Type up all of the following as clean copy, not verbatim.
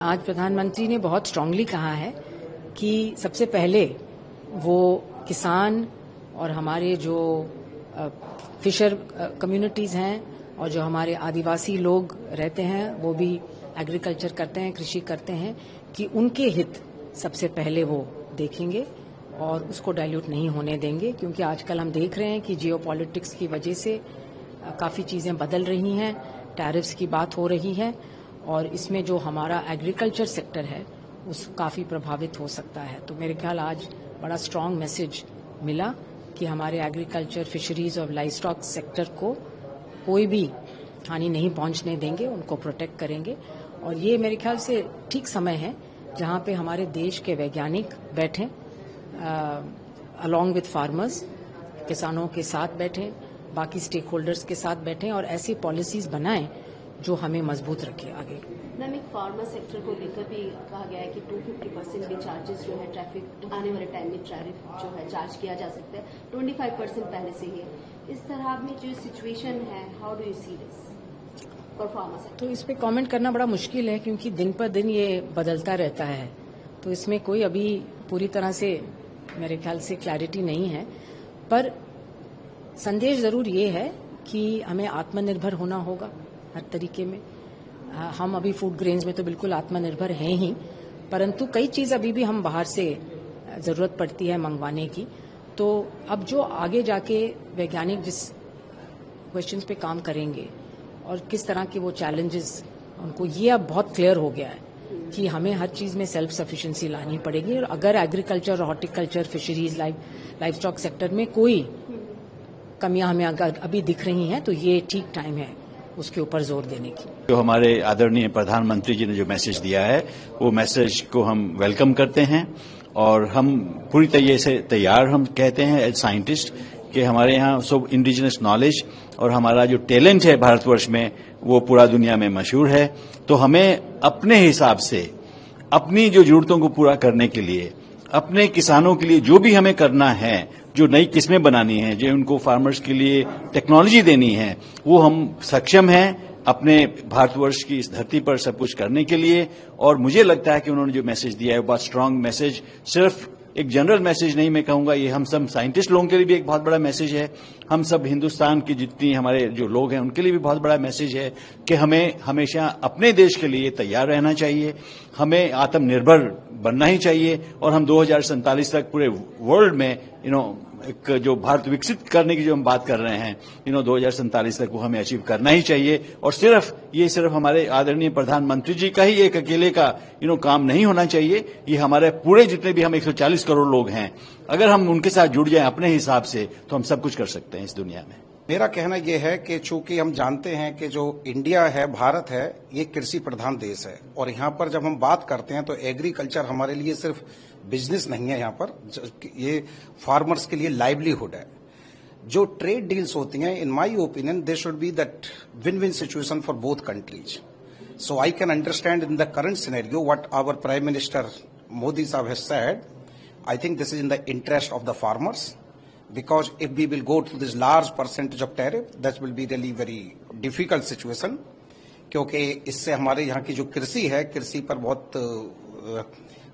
आज प्रधानमंत्री ने बहुत स्ट्रांगली कहा है कि सबसे पहले वो किसान और हमारे जो फिशर कम्युनिटीज हैं और जो हमारे आदिवासी लोग रहते हैं वो भी एग्रीकल्चर करते हैं, कृषि करते हैं, कि उनके हित सबसे पहले वो देखेंगे और उसको डाइल्यूट नहीं होने देंगे। क्योंकि आजकल हम देख रहे हैं कि जियोपॉलिटिक्स की वजह से काफ़ी चीज़ें बदल रही हैं, टैरिफ्स की बात हो रही है और इसमें जो हमारा एग्रीकल्चर सेक्टर है उस काफ़ी प्रभावित हो सकता है। तो मेरे ख्याल आज बड़ा स्ट्रांग मैसेज मिला कि हमारे एग्रीकल्चर, फिशरीज और लाइव स्टॉक सेक्टर को कोई भी हानि नहीं पहुंचने देंगे, उनको प्रोटेक्ट करेंगे। और ये मेरे ख्याल से ठीक समय है जहां पे हमारे देश के वैज्ञानिक बैठें अलॉन्ग विथ फार्मर्स, किसानों के साथ बैठें, बाकी स्टेक होल्डर्स के साथ बैठें और ऐसी पॉलिसीज बनाएं जो हमें मजबूत रखे आगे। मैम, एक फार्मर सेक्टर को लेकर भी कहा गया है कि 250% भी चार्जेस जो है ट्रैफिक आने वाले टाइम में टैरिफ जो है चार्ज किया जा सकता है, 25% पहले से ही है। इस तरह में जो सिचुएशन है, how do you see this for farmer sector? तो इस पे कमेंट करना बड़ा मुश्किल है क्योंकि दिन पर दिन ये बदलता रहता है, तो इसमें कोई अभी पूरी तरह से मेरे ख्याल से क्लैरिटी नहीं है। पर संदेश जरूर ये है कि हमें आत्मनिर्भर होना होगा हर तरीके में। हम अभी फूड ग्रेन्स में तो बिल्कुल आत्मनिर्भर हैं ही, परंतु कई चीज़ अभी भी हम बाहर से ज़रूरत पड़ती है मंगवाने की। तो अब जो आगे जाके वैज्ञानिक जिस क्वेश्चंस पे काम करेंगे और किस तरह के वो चैलेंजेस उनको, ये अब बहुत क्लियर हो गया है कि हमें हर चीज़ में सेल्फ सफिशिएंसी लानी पड़ेगी। और अगर agriculture, horticulture, fisheries, live stock sector में कोई कमियां हमें अगर अभी दिख रही हैं तो ये ठीक टाइम है उसके ऊपर जोर देने की। जो हमारे आदरणीय प्रधानमंत्री जी ने जो मैसेज दिया है वो मैसेज को हम वेलकम करते हैं और हम पूरी तरीके से तैयार, हम कहते हैं एज साइंटिस्ट कि हमारे यहाँ सब इंडिजिनस नॉलेज और हमारा जो टैलेंट है भारतवर्ष में वो पूरा दुनिया में मशहूर है। तो हमें अपने हिसाब से अपनी जो जरूरतों को पूरा करने के लिए, अपने किसानों के लिए जो भी हमें करना है, जो नई किस्में बनानी है, जो उनको फार्मर्स के लिए टेक्नोलॉजी देनी है, वो हम सक्षम हैं अपने भारतवर्ष की इस धरती पर सब कुछ करने के लिए। और मुझे लगता है कि उन्होंने जो मैसेज दिया है वो बहुत स्ट्रांग मैसेज, सिर्फ एक जनरल मैसेज नहीं मैं कहूंगा, ये हम सब साइंटिस्ट लोगों के लिए भी एक बहुत बड़ा मैसेज है। हम सब हिंदुस्तान की जितनी हमारे जो लोग हैं उनके लिए भी बहुत बड़ा मैसेज है कि हमें हमेशा अपने देश के लिए तैयार रहना चाहिए, हमें आत्मनिर्भर बनना ही चाहिए और हम 2047 तक पूरे वर्ल्ड में एक जो भारत विकसित करने की जो हम बात कर रहे हैं 2047 तक वो हमें अचीव करना ही चाहिए। और सिर्फ हमारे आदरणीय प्रधानमंत्री जी का ही एक अकेले का काम नहीं होना चाहिए, ये हमारे पूरे जितने भी हम 140 करोड़ लोग हैं, अगर हम उनके साथ जुड़ जाएं अपने हिसाब से तो हम सब कुछ कर सकते हैं इस दुनिया में। मेरा कहना यह है कि चूंकि हम जानते हैं कि जो इंडिया है, भारत है, ये कृषि प्रधान देश है और यहाँ पर जब हम बात करते हैं तो एग्रीकल्चर हमारे लिए सिर्फ बिजनेस नहीं है, यहाँ पर ये फार्मर्स के लिए लाइवलीहुड है। जो ट्रेड डील्स होती हैं, in my opinion they should be that win win situation for both countries. So I can understand in the current scenario what our prime minister Modi साहब has said. I think this is in the interest of the farmers, because if we will go to this large percentage of tariff, that will be really very difficult situation, क्योंकि इससे हमारे यहाँ की जो कृषि है, कृषि पर बहुत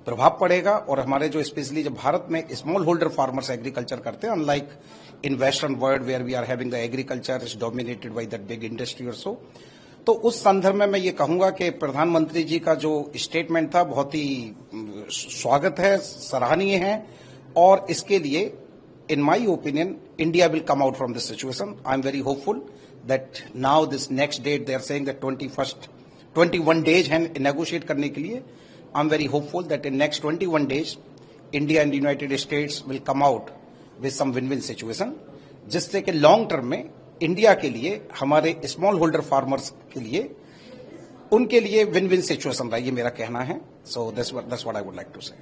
प्रभाव पड़ेगा। और हमारे जो स्पेशली जब भारत में स्मॉल होल्डर फार्मर्स एग्रीकल्चर करते हैं, unlike in western world where we are having the agriculture is dominated by that big industry और सो। तो उस संदर्भ में मैं ये कहूंगा कि प्रधानमंत्री जी का जो स्टेटमेंट था बहुत ही स्वागत है, सराहनीय है और इसके लिए in my opinion, India will come out from this situation. I'm very hopeful that now this next date, they are saying that 21 days हैं negotiate करने के लिए. I'm very hopeful that in next 21 days, India and the United States will come out with some win-win situation, जिससे कि long term में India के लिए, हमारे small holder farmers के लिए, उनके लिए win-win situation रहा, ये मेरा कहना है. So that's what I would like to say.